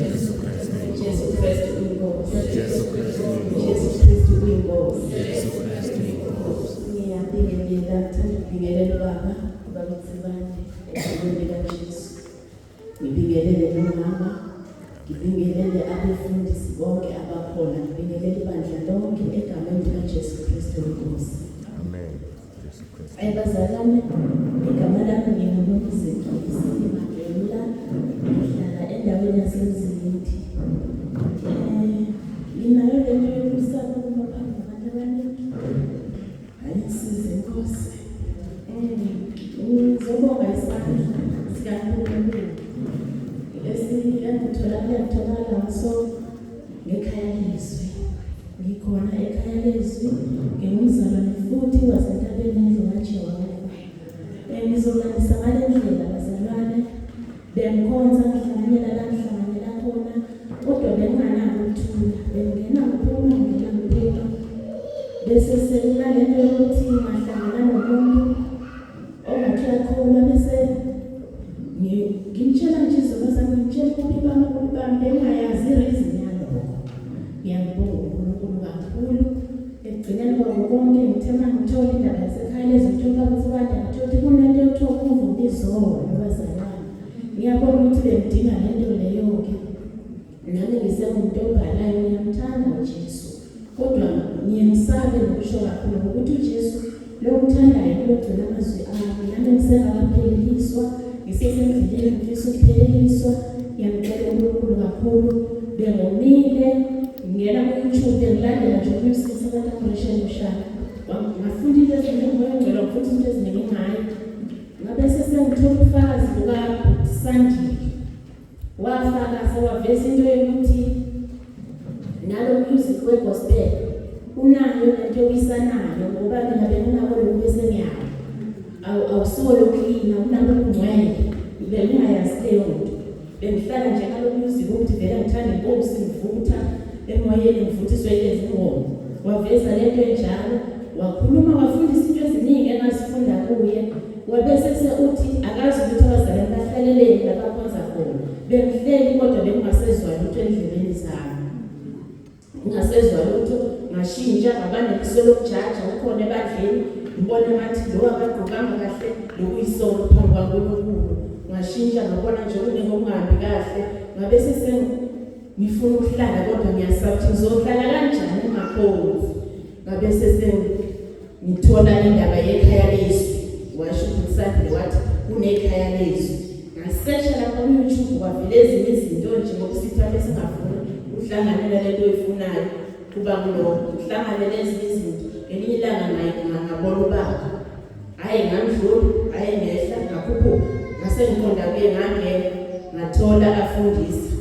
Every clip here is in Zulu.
Jesu Kristu inkosi. Jesu Kristu inkosi. Jesu Kristu inkosi. Jesu Kristu inkosi. Jesu Kristu inkosi. Ngiyabingelela ngibingelele baba bakutsibane egumeni likaJesu. Ngibingelele nomama, ngibingelele abefundisi bonke abakhona, ngibingelele ibandla lonke egameni likaJesu Kristu inkosi. Amen. Jesu Kristu. Bazalwane, igama lami nginguMzimba Madela, ngihlala endaweni yasemzilindi. Nginayo lento yokusaba uma phambi kwabantu abaningi. Ayisize inkosi. Ngizobonga isandla sikaNkulunkulu esiyatholakala ngaso ngekhaya lezwi. Ngikhona ekhaya lezwi, ngingumzalwane futhi wasentabeni kaJehova. Ngizolandisa ngale ndlela bazalwane, bengikhonza ngihlanganyela la ngihlanganyela khona, kodwa benginganako ukuthula, bengena ngiphuma ngena ngiphuma. Bese sekunale nto yokuthi ngahlangana nomuntu ongathi yakholwa, bese ngimtshela nje izono zami, ngimtshela ukuthi bami bengayazi ireason yalokho. Ngiyambonga uNkulunkulu kakhulu. Ekugcineni kwabo konke ngithema ngithola indaba yasekhaya lezithola ukuthi bade ngithola kunento yokuthiwa kuvuma izolo bazalwane. Ngiyabona ukuthi bengidinga lento leyo-ke. Nami ngisengumuntu obhalayo, ngiyamthanda uJesu, kodwa ngiyemsabe nokusho kakhulu ngokuthi uJesu lo mthandayo logcina amazwi ami. Nami ngisengakapheleliswa, ngisesendleleni ngifisa ukupheleliswa. Ngiyamcela uNkulunkulu kakhulu. Bengomile ngingena ku-YouTube ngilandela nje uMusic Celebration Mshana. Ngafunda izinto ngiyongcela futhi izinto eziningi ngayo. Ngabe sesengithola ubufakazi bukaSandile. Wafakaza waveza into yokuthi nalo music we-gospel unayo lento yowisanayo, ngoba mina benginako lokhu bese ngiyayo. Awusuko lokulina, unako ukungcwele. Bengingayazi leyo nto. Bengihlala nje ngalo music ukuthi vele ngithanda inkosi, ngivutha emoyeni, ngivuthiswe lezi ngoma. Waveza lento enjalo, wakhuluma, wafundisa into eziningi engazifunda kuye. Wabese uthi akazi ukuthi abazalwane bahlaleleni la bakhonza khona. Bengihleli kodwa bengingasezwa lutho endlebeni zami. Ngingasezwa lutho, ngashintsha ngabaneliso lokujaja ukhona ebandleni. Ngibona ngathi lo akagqokanga kahle lokuyisolo phambi kwaNkulunkulu. Ngashintsha ngabona nje kungekungahambi kahle. Ngabe ngifuna ukuhlala kodwa ngiyasaba ukuthi ngizohlala kanjani emakhonzi. Ngabe ngithola indaba yekhaya lezwi. Washo ukuthi Sandile wathi kunekhaya lezwi. Ngasesha lapha ku-YouTube kwavela ezinye izinto nje ngokusithi singafuni uhlanganela lento oyifunayo kuba kulokho. Uhlanganele ezinye izinto, ngelinye ilanga ngabona ubaba. Hhayi ngamdlula, hhayi ngehla, ngakhuphuka. Ngase ngiqonda kuye ngangena, ngathola afundisa.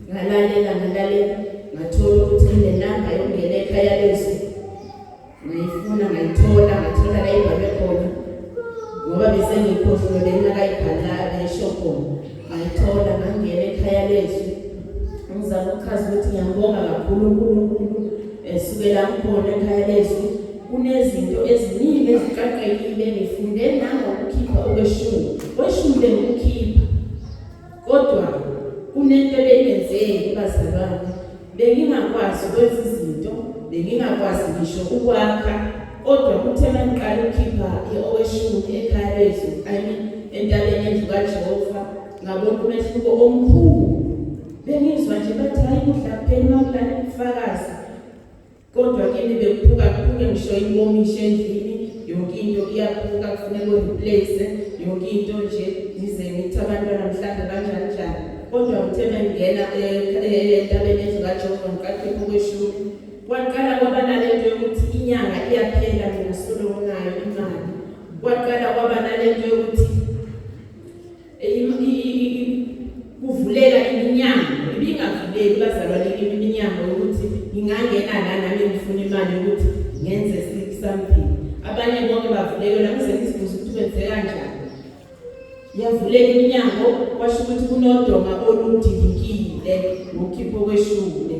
Ngalalela, ngathola ukuthi le namba yokungena ekhaya lezwi. Ngayifuna, ngayithola la ibhalwe khona. Ngoba bese ngikhohlwe bengakayibhala besho khona. Ngayithola, ngangena ekhaya lezwi. Ngizama ukuchaza ukuthi ngiyambonga kakhulu uNkulunkulu. Sukela ngikhona ekhaya lezwi, kunezinto eziningi eziqaqekile. Ngifunde nangokukhipha okweshumi bengikhipha. Kodwa kunento bengenzeki bazalwane. Bengingakwazi ukwenza izinto, bengingakwazi ngisho ukwakha. Kodwa kuthe mangiqala ukukhipha okweshumi ekhaya lezwi, entabeni endlu kaJehova, ngabona umehluko omkhulu. Bengizwa nje bathi hayi kudla kuphela makulala ubufakazi. Kodwa kimi bekuphuka ngisho inkomisho endlini, yonke into iyaphuka, kufuneka ureplace yonke into nje. Ngize ngithi abantwana mhlawumbe kanjani. Kodwa ngithe ngingena entabeni endlu kaJehova ngiqaphepha okweshumi. Kwaqala kwaba nalento yokuthi inyanga iyaphela, mina solo nayo imali. Kwaqala kwaba nalento yokuthi kuvuleka iminyango. Ibingavuleki bazalwane iminyango yokuthi ngingangena la nami ngifuna imali yokuthi ngenze something. Abanye bonke bavulekelwa, ngize ngizibuza ukuthi kwenze kanjani. Yavuleka iminyango, kwasho ukuthi kunodonga oludilikile ngokukhipha okweshumi.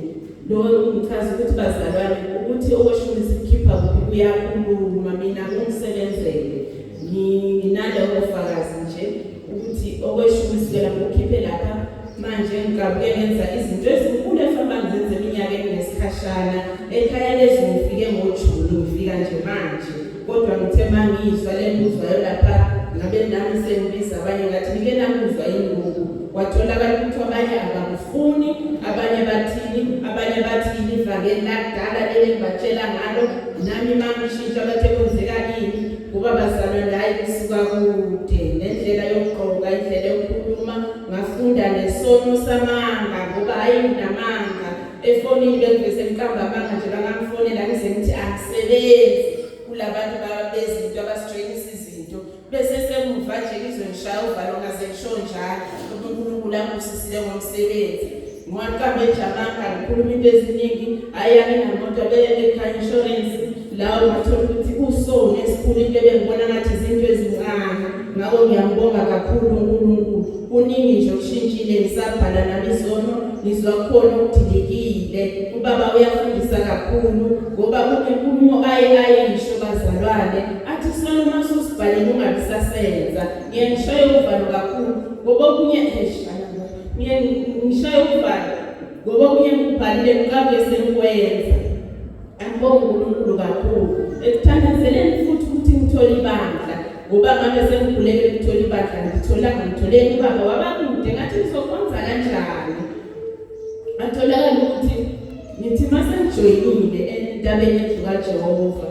Lo ngichaza ukuthi bazalwane ukuthi okweshumi sikhipha kuphi kuyakhuluma, mina kungisebenzele. Nginalo ubufakazi nje ukuthi okweshumi sivela ngokukhiphe lapha manje manje ngigabuke ngenza izinto ezinkulu efana ngizenze eminyakeni ngesikhashana ekhaya lezi ngifike ngoJuni ngifika nje manje kodwa ngithe mangizwa le mbuzwayo lapha ngabe nami sengibiza abanye ngathi ngike namuzwa ingoku kwatholakala ukuthi abanye abakufuni abanye bathini abanye bathi livakeli lakudala leli ngibatshela ngalo nami mangishintsha bathe kwenzeka yini kuba bazalwa hayi kusuka kude nendlela yokugqoka indlela yokukhuluma ngafunda nesono samanga ngoba hayi nginamanga efonini bengivese mqamba amanga nje bangamfonela ngize ngithi akusebenzi kulabantu babezinto abastrainisa izinto bese semuva nje ngizongishaya uvalo ngaze ngisho njalo uNkulunkulu angusisile ngomsebenzi ngwaqambe jamanga ngikhuluma into eziningi ayami namoto bekhaya insurance lawo bathola ukuthi usone esikhulu into bengibona ngathi izinto ezincane ngako ngiyambonga kakhulu uNkulunkulu uningi nje ushintshile ngisabhala nami izono ngizwa khona ukudilekile ubaba uyafundisa kakhulu ngoba uNkulunkulu ayisho bazalwane athi sona masusibhalele ungabisasenza ngiyangishaye uvalo kakhulu ngoba kunye eshaya ngishaye uvalo ngoba kunye ngibhalile ngabe senkwenza angibonga uNkulunkulu kakhulu ekuthandazeleni futhi ukuthi ngithole ibandla ngoba ngabe sengikhuleke ukuthola ibandla ngitholanga ubaba wabakude ngathi ngizokwenza kanjani atholakala ukuthi ngithi mase ngijoyinile entabeni yethu kaJehova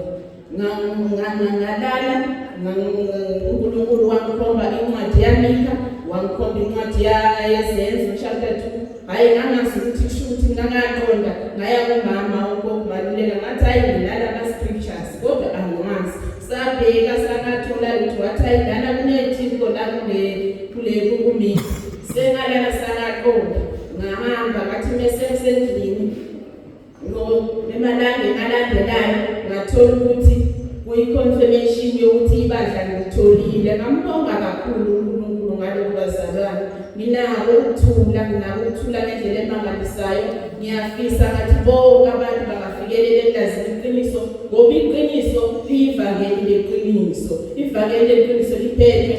ngalala uNkulunkulu wangikhomba incwadi yaMika wangikhomba incwadi yezenzo chapter 2 hayi ngangazi ukuthi kusho ukuthi ngangaqonda ngaya kumama ukubaluleka ngathi hayi ngilala ama scriptures kodwa angazi sabheka sangathola ukuthi wathi ayidana kunethiko la kule kumina sengalala sangaqonda ngahamba ngathi mase sendlini emalanga elandelayo ngathola ukuthi kuyi-confirmation yokuthi ibandla ngitholile ngambonga kakhulu uNkulunkulu ngalokho bazalwane nginako ukuthula ngendlela emangalisayo ngiyafisa ngathi bonke abantu bangafikelela elazini iqiniso ngoba iqiniso livangeli leqiniso ivangeli leqiniso liphethwe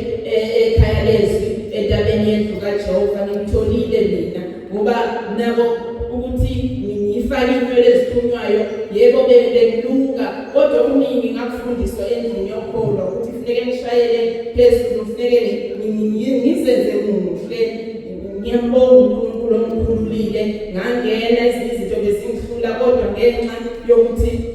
ekhaya lezwi entabeni yendlu kaJehova ngitholile mina ngoba nabo ukuthi ngifake inwele ezithunywayo yebo bekunuka kodwa kuningi ngakufundiswa endlini yokholwa ukuthi kufanele ngishayele phezulu kufanele ngizenze kuhle ngiyambonga uNkulunkulu omkhululile ngangena izinto bezingihlula kodwa ngenxa yokuthi